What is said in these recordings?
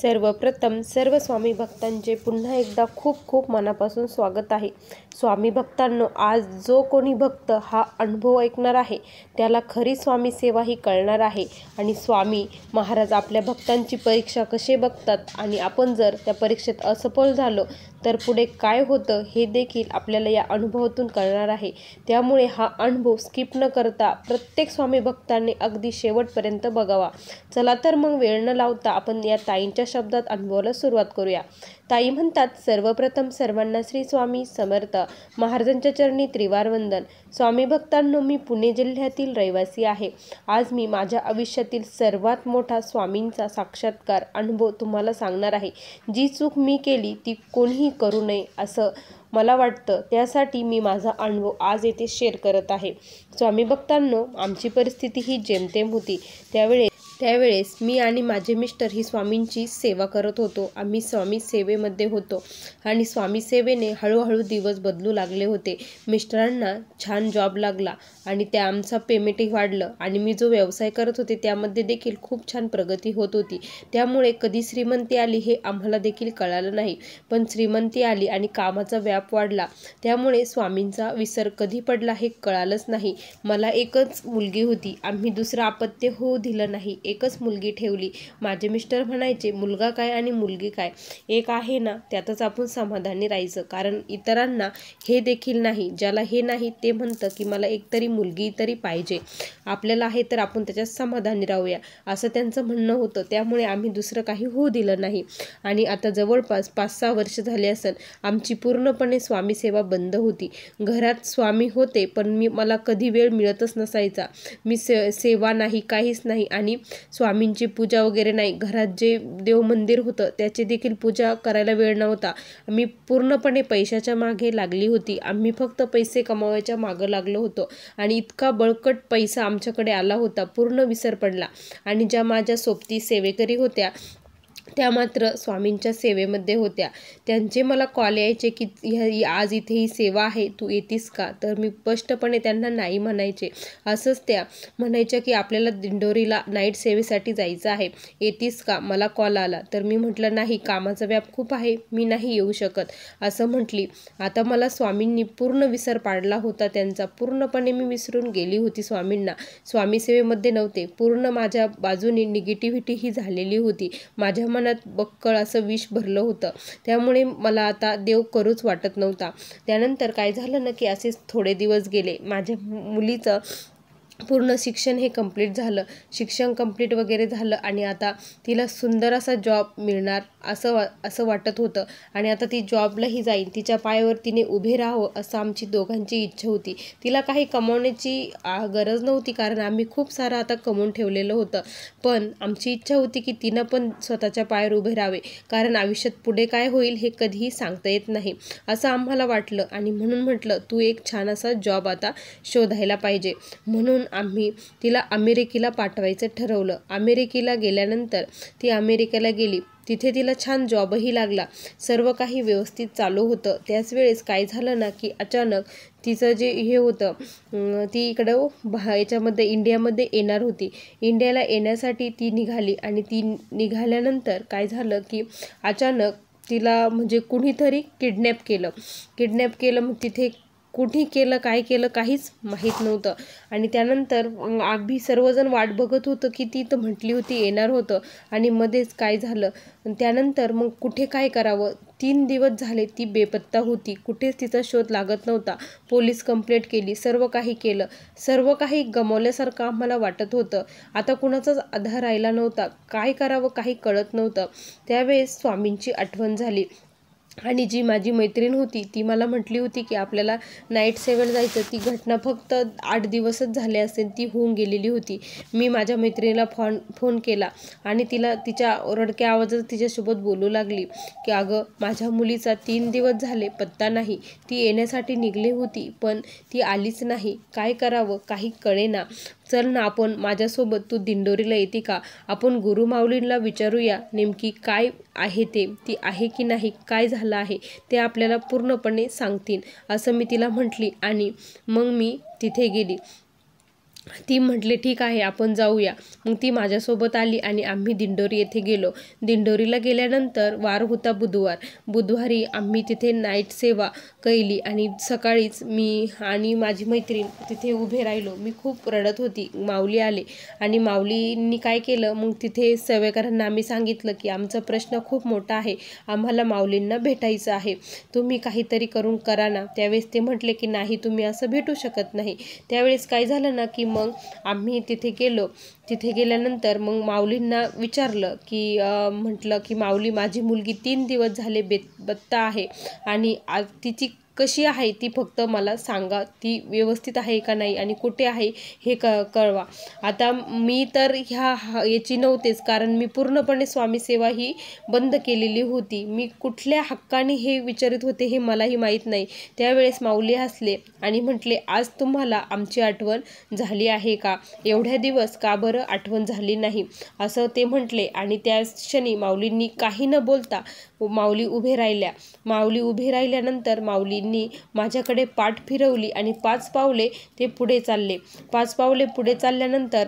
सर्वप्रथम सर्व स्वामी भक्तांचे पुन्हा एकदा खूप खूप मनापासून स्वागत आहे। स्वामी भक्तांनो, आज जो कोणी भक्त हा अनुभव ऐकणार आहे त्याला खरी स्वामी सेवा ही कळणार आहे आणि स्वामी महाराज आपल्या भक्तांची परीक्षा कसे बघतात आणि आपण जर त्या परीक्षेत असफल झालो तर पुढे काय होतं हे देखील आपल्याला या अनुभवातून कळणार आहे। त्यामुळे हा अनुभव स्किप न करता प्रत्येक स्वामी भक्तांनी अगदी शेवटपर्यंत बघावा। चला तर मग वेळ न लावता आपण या ताईंच्या शब्दात अनुभवाला सुरुवात करूया। ताई म्हणतात, सर्वप्रथम सर्वांना श्री स्वामी समर्थ महाराजांच्या चरणी त्रिवार वंदन। स्वामी भक्तांनो, मी पुणे जिल्ह्यातील रहिवासी आहे। आज मी माझ्या आयुष्यातील सर्वात मोठा स्वामींचा साक्षात्कार अनुभव तुम्हाला सांगणार आहे। जी चूक मी केली ती कोणीही करू नये असं मला वाटतं, त्यासाठी मी माझा अनुभव आज येथे शेअर करत आहे। स्वामी भक्तांनो, आमची परिस्थिती ही जेमतेम होती। त्यावेळेस मी आणि माझे मिस्टर ही स्वामींची सेवा करत होतो। आम्ही स्वामी सेवेमध्ये होतो आणि स्वामी सेवेने हळूहळू दिवस बदलू लागले होते। मिस्टरांना छान जॉब लागला आणि त्या आमचा पेमेंटही वाढलं आणि मी जो व्यवसाय करत होते त्यामध्ये देखील खूप छान प्रगती होत होती। त्यामुळे कधी श्रीमंती आली हे आम्हाला देखील कळालं नाही, पण श्रीमंती आली आणि कामाचा व्याप वाढला। त्यामुळे स्वामींचा विसर कधी पडला हे कळालंच नाही। मला एकच मुलगी होती, आम्ही दुसरं अपत्य होऊ दिलं नाही, एकच मुलगी ठेवली। माझे मिस्टर म्हणायचे, मुलगा काय आणि मुलगी काय, एक आहे ना त्यातच आपण समाधानी राहायचं, कारण इतरांना हे देखील नाही, ज्याला हे नाही ते म्हणतं की मला एकतरी मुलगी तरी पाहिजे, आपल्याला आहे तर आपण त्याच्यात समाधानी राहूया, असं त्यांचं म्हणणं होतं। त्यामुळे आम्ही दुसरं काही होऊ दिलं नाही आणि आता जवळपास 5-6 वर्ष झाले असेल आमची पूर्णपणे स्वामी सेवा बंद होती। घरात स्वामी होते पण मला कधी वेळ मिळतच नसायचा। मी सेवा नाही, काहीच नाही आणि स्वामींची पूजा वगैरे नाही। घरात जे देव मंदिर होतं त्याची देखील पूजा करायला वेळ नव्हता। मी पूर्णपणे पैशाच्या मागे लागली होती। आम्ही फक्त पैसे कमवायच्या मागं लागलो होतो आणि इतका बळकट पैसा आमच्याकडे आला होता, पूर्ण विसर पडला। आणि ज्या माझ्या सोबती सेवेकरी होत्या त्या मात्र स्वामींच्या सेवेमध्ये होत्या। त्यांचे मला कॉल यायचे की आज इथे ही सेवा आहे, तू येतीस का? तर मी स्पष्टपणे त्यांना नाही म्हणायचे। असंच त्या म्हणायच्या की आपल्याला दिंडोरीला नाईट सेवेसाठी जायचं आहे, येतीस का? मला कॉल आला तर मी म्हटलं नाही, कामाचा व्याप खूप आहे, मी नाही येऊ शकत असं म्हटली। आता मला स्वामींनी पूर्ण विसर पाडला होता त्यांचा, पूर्णपणे मी विसरून गेली होती स्वामींना। स्वामी सेवेमध्ये नव्हते, पूर्ण माझ्या बाजूने निगेटिव्हिटी ही झालेली होती। माझ्या मनात बक्कळ असं विष भरलं होतं, त्यामुळे मला आता देव करूच वाटत नव्हता। त्यानंतर काय झालं ना की असेच थोडे दिवस गेले। माझ्या मुलीचं पूर्ण शिक्षण हे कंप्लीट झालं, शिक्षण कंप्लीट वगैरे झालं आणि आता तिला सुंदर असा जॉब मिळणार असं वाटत होतं आणि आता ती जॉबलाही जाईल, तिच्या पायावर तिने उभे राहावं असं आमची दोघांची इच्छा होती। तिला काही कमवण्याची गरज नव्हती, कारण आम्ही खूप सारं आता कमवून ठेवलेलं होतं, पण आमची इच्छा होती की तिनं पण स्वतःच्या पायावर उभे राहावे, कारण आयुष्यात पुढे काय होईल हे कधीही सांगता येत नाही असं आम्हाला वाटलं। आणि म्हणून म्हटलं, तू एक छान असा जॉब आता शोधायला पाहिजे। म्हणून आम्ही तिला अमेरिकेला पाठवायचं ठरवलं। अमेरिकेला गेल्यानंतर ती अमेरिकेला गेली, तिथे तिला छान जॉबही लागला, सर्व काही व्यवस्थित चालू होतं। त्याच वेळेस काय झालं ना की अचानक तिचं जे हे होतं, ती इकडं याच्यामध्ये इंडियामध्ये येणार होती। इंडियाला येण्यासाठी ती निघाली आणि ती निघाल्यानंतर काय झालं की अचानक तिला म्हणजे कुणीतरी किडनॅप केलं। मग तिथे कुठे केलं, काय केलं काहीच माहीत नव्हतं। आणि त्यानंतर आम्ही सर्वजण वाट बघत होतो की ती तर म्हटली होती येणार होतं आणि मध्येच काय झालं। त्यानंतर मग कुठे काय करावं, 3 दिवस झाले ती बेपत्ता होती, कुठेच तिचा शोध लागत नव्हता। पोलीस कंप्लेंट केली, सर्व काही केलं, सर्व काही गमावल्यासारखं आम्हाला वाटत होतं। आता कुणाचाच आधार राहिला नव्हता, काय करावं काही कळत नव्हतं। त्यावेळेस स्वामींची आठवण झाली आणि जी माझी मैत्रीण होती ती मला म्हटली होती की आपल्याला नाईट सेवेला जायचं। ती घटना फक्त 8 दिवसच झाले असेल, ती होऊन गेलेली होती। मी माझ्या मैत्रिणीला फोन केला आणि तिला तिच्या रडक्या आवाजात तिच्यासोबत बोलू लागली की अगं, माझ्या मुलीचा 3 दिवस झाले पत्ता नाही, ती येण्यासाठी निघली होती पण ती आलीच नाही, काय करावं काही कळेना। चल ना, आपण माझ्यासोबत तू दिंडोरीला येते का? आपण गुरुमाऊलींना विचारूया नेमकी काय आहे ते, ती आहे की नाही, काय झालं आहे ते आपल्याला पूर्णपणे सांगतील असं मी तिला म्हटली। आणि मग मी तिथे गेली ती म्हटले ठीक आहे आपण जाऊया. मग ती माझ्यासोबत आली आणि आम्ही दिंडोरी येथे गेलो. दिंडोरीला गेल्यानंतर वार होता बुधवारी आम्ही तिथे नाईट सेवा केली आणि सकाळीच मी आणि माझी मैत्रीण तिथे उभे राहिलो. मी खूप रडत होती. माऊली आले आणि माऊलींनी काय केलं, मग तिथे सेवेकरांना आम्ही सांगितलं की आमचा प्रश्न खूप मोठा आहे, आम्हाला माऊलींना भेटायचं आहे, तुम्ही काहीतरी करा ना. त्यावेळेस ते म्हटले की नाही, तुम्ही असं भेटू शकत नाही. त्यावेळेस काय झालं ना की मग आम्ही तिथे गेलो. तिथे गेल्यानंतर मग माऊलींना विचारलं की म्हटलं की माऊली, माझी मुलगी 3 दिवस झाले बेपत्ता आहे आणि आज तिची कशी आहे ती फक्त मला सांगा, ती व्यवस्थित आहे का नाही आणि कुठे आहे हे कळवा. आता मी तर याची नव्हतेच, कारण मी पूर्णपणे स्वामी सेवा ही बंद केलेली होती. मी कुठल्या हक्काने हे विचारित होते हे मलाही माहीत नाही. त्यावेळेस माऊली हसले आणि म्हटले, आज तुम्हाला आमची आठवण झाली आहे का? एवढ्या दिवस का बरं आठवण झाली नाही, असं ते म्हटले. आणि त्या क्षणी माऊलींनी काही न बोलता माऊली उभे राहिल्यानंतर माऊलींनी माझ्याकडे पाठ फिरवली आणि 5 पावले ते पुढे चालले. 5 पावले पुढे चालल्यानंतर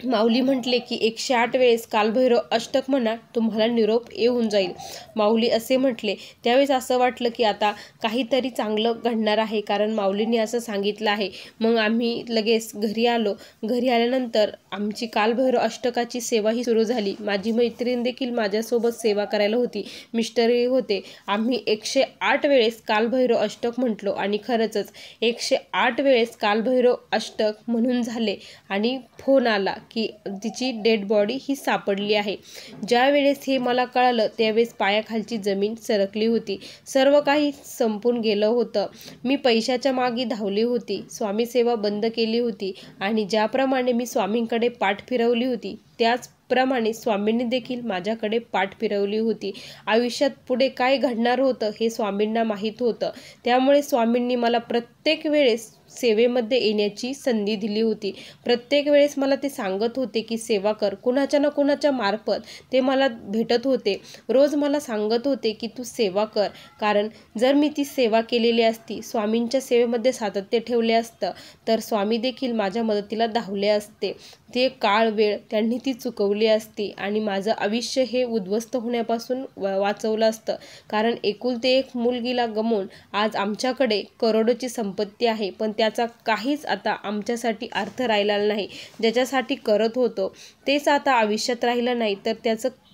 माऊली म्हटले की 108 वेळेस कालभैरव अष्टक म्हणा, तुम्हाला निरोप येऊन जाईल. माऊली असे म्हटले. त्यावेळेस असं वाटलं की आता काहीतरी चांगलं घडणार आहे, कारण माऊलींनी असं सांगितलं आहे. मग आम्ही लगेच घरी आलो. घरी आल्यानंतर आमची कालभैरव अष्टकाची सेवाही सुरू झाली. माझी मैत्रीण देखील माझ्यासोबत सेवा करायला होती, मिस्टरही होते. आम्ही 108 वेळेस कालभैरव अष्टक म्हटलो आणि खरंच 108 वेळेस कालभैरव अष्टक म्हणून झाले आणि फोन आला की तिची डेड बॉडी ही सापडली आहे. ज्या वेळेस हे मला कळालं त्यावेळेस पायाखालची जमीन सरकली होती. सर्व काही संपून गेलं होतं. मी पैशाच्या मागे धावली होती, स्वामी सेवा बंद केली होती आणि ज्याप्रमाणे मी स्वामींकडे पाठ फिरवली होती त्याचप्रमाणे स्वामींनी देखील माझ्याकडे पाठ फिरवली होती. आयुष्यात पुढे काय घडणार होतं हे स्वामींना माहीत होतं. त्यामुळे स्वामींनी मला प्रत्येक वेळेस सेवेमध्ये येण्याची संधी दिली होती. प्रत्येक वेळेस मला ते सांगत होते की सेवा कर. कुणाच्या ना कुणाच्या मार्फत ते मला भेटत होते. रोज मला सांगत होते की तू सेवा कर, कारण जर मी ती सेवा केलेली असती, स्वामींच्या सेवेमध्ये सातत्य ठेवले असतं, तर स्वामी देखील माझ्या मदतीला धावले असते. ते काळ वेळ त्यांनी ती चुकवली असती आणि माझं आयुष्य हे उद्ध्वस्त होण्यापासून वाचवलं असतं. कारण एकुलते एक मुलगीला गमावून आज आमच्याकडे करोडोची संपत्ती आहे, पण त्याचा काहीच आता आमच्यासाठी अर्थ राहिला नाही. ज्याच्यासाठी करत होतो तेच आता आयुष्यात राहिलं नाही, तर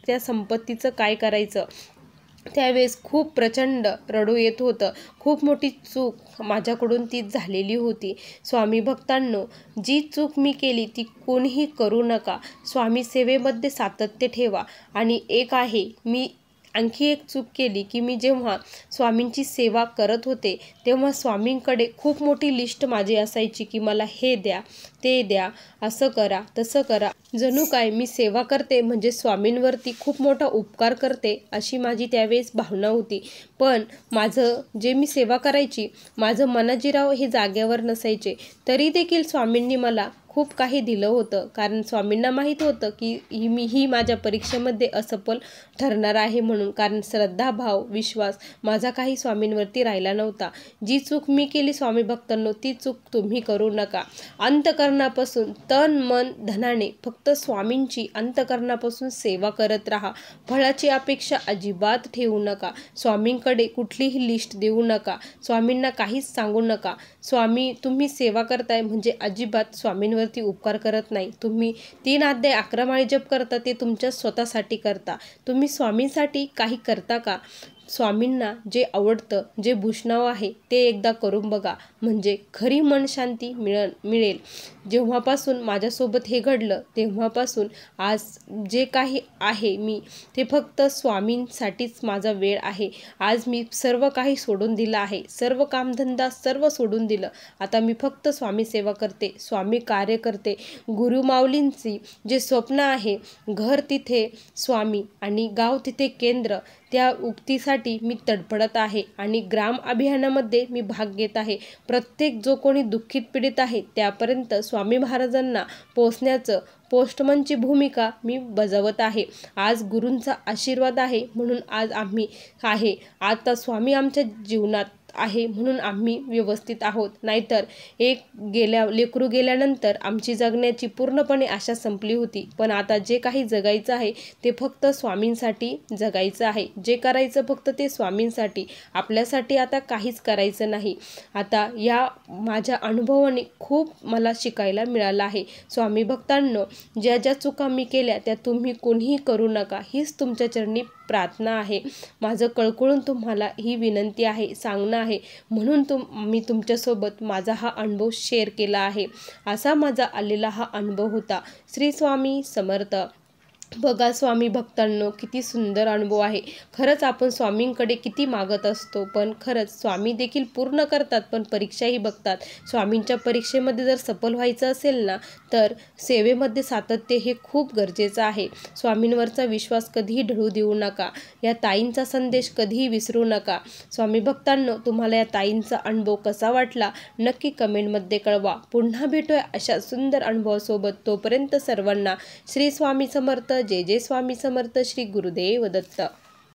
त्या संपत्तीचं काय करायचं? त्यावेळेस खूप प्रचंड रडू येत होतं. खूप मोठी चूक माझ्याकडून ती झालेली होती. स्वामी भक्तांनो, जी चूक मी केली ती कोणीही करू नका. स्वामी सेवेमध्ये सातत्य ठेवा. आणि एक आहे, मी आणखी एक चूक केली की मी जेव्हा स्वामींची सेवा करत होते तेव्हा स्वामींकडे खूप मोठी लिस्ट माझी असायची की मला हे द्या, ते द्या, असं करा, तसं करा. जणू काय मी सेवा करते म्हणजे स्वामींवरती खूप मोठा उपकार करते अशी माझी त्यावेळेस भावना होती. पण माझं जे मी सेवा करायची, माझं मनाजीराव हे जाग्यावर नसायचे. तरी देखील स्वामींनी मला खूप काही दिलं होतं, कारण स्वामींना माहीत होतं की ही माझ्या परीक्षेमध्ये असफल ठरणार आहे म्हणून. कारण श्रद्धाभाव, विश्वास माझा काही स्वामींवरती राहिला नव्हता. जी चूक मी केली स्वामी भक्तांनो, ती चूक तुम्ही करू नका. अंतकरणापासून तन मन धनाने फक्त स्वामींची अंतकरणापासून सेवा करत राहा. फळाची अपेक्षा अजिबात ठेवू नका. स्वामींकडे कुठलीही लिस्ट देऊ नका. स्वामींना काहीच सांगू नका. स्वामी तुम्ही सेवा करताय म्हणजे अजिबात स्वामींवरती उपकार करत नाही. तुम्ही 3 अध्याय 11 माळी जप करता ते तुमच्या स्वतःसाठी करता. तुम्ही स्वामींसाठी काही करता का? स्वामींना जे आवडतं, जे भूषणावं आहे ते एकदा करून बघा, म्हणजे खरी मन शांती मिळेल. जेव्हापासून माझ्यासोबत हे घडलं तेव्हापासून आज जे काही आहे मी, ते फक्त स्वामींसाठीच माझा वेळ आहे. आज मी सर्व काही सोडून दिलं आहे. सर्व कामधंदा सर्व सोडून दिलं. आता मी फक्त स्वामी सेवा करते, स्वामी कार्य करते. गुरु माऊलींची जे स्वप्न आहे, घर तिथे स्वामी आणि गाव तिथे केंद्र, त्या उक्तीसाठी मी तडफडत आहे आणि ग्राम अभियानामध्ये मी भाग घेत आहे. प्रत्येक जो कोणी दुःखित पीडित आहे त्यापर्यंत स्वामी महाराजांना पोचण्याचं पोस्टमनची भूमिका मी बजावत आहे. आज गुरूंचा आशीर्वाद आहे म्हणून आज आम्ही आहे. आता स्वामी आमच्या जीवनात आहे म्हणून आम्ही व्यवस्थित आहोत, नाहीतर लेकरू गेल्यानंतर आमची जगण्याची पूर्णपणे आशा संपली होती. पण आता जे काही जगायचं आहे ते फक्त स्वामींसाठी जगायचं आहे. जे करायचं फक्त ते स्वामींसाठी, आपल्यासाठी आता काहीच करायचं नाही. आता या माझ्या अनुभवाने खूप मला शिकायला मिळालं आहे. स्वामी भक्तांनो, ज्या ज्या चुका मी केल्या त्या तुम्ही कोणीही करू नका, हीच तुमच्या चरणी प्रार्थना आहे. माझं कळकळून तुम्हाला ही विनंती आहे, सांगणं आहे, म्हणून मी तुमच्यासोबत माझा हा अनुभव शेअर केला आहे. असा माझा आलेला हा अनुभव होता. श्री स्वामी समर्थ. बघा स्वामी भक्तांनो, किती सुंदर अनुभव आहे. खरंच आपण स्वामींकडे किती मागत असतो, पण खरंच स्वामी देखील पूर्ण करतात, पण परीक्षाही बघतात. स्वामींच्या परीक्षेमध्ये जर सफल व्हायचं असेल ना, तर सेवेमध्ये सातत्य हे खूप गरजेचं आहे. स्वामींवरचा विश्वास कधीही ढळू देऊ नका. या ताईंचा संदेश कधीही विसरू नका. स्वामी भक्तांनो, तुम्हाला या ताईंचा अनुभव कसा वाटला नक्की कमेंटमध्ये कळवा. पुन्हा भेटूया अशा सुंदर अनुभवासोबत. तोपर्यंत सर्वांना श्री स्वामी समर्थ. जय जय स्वामी समर्थ. श्री गुरुदेव दत्त.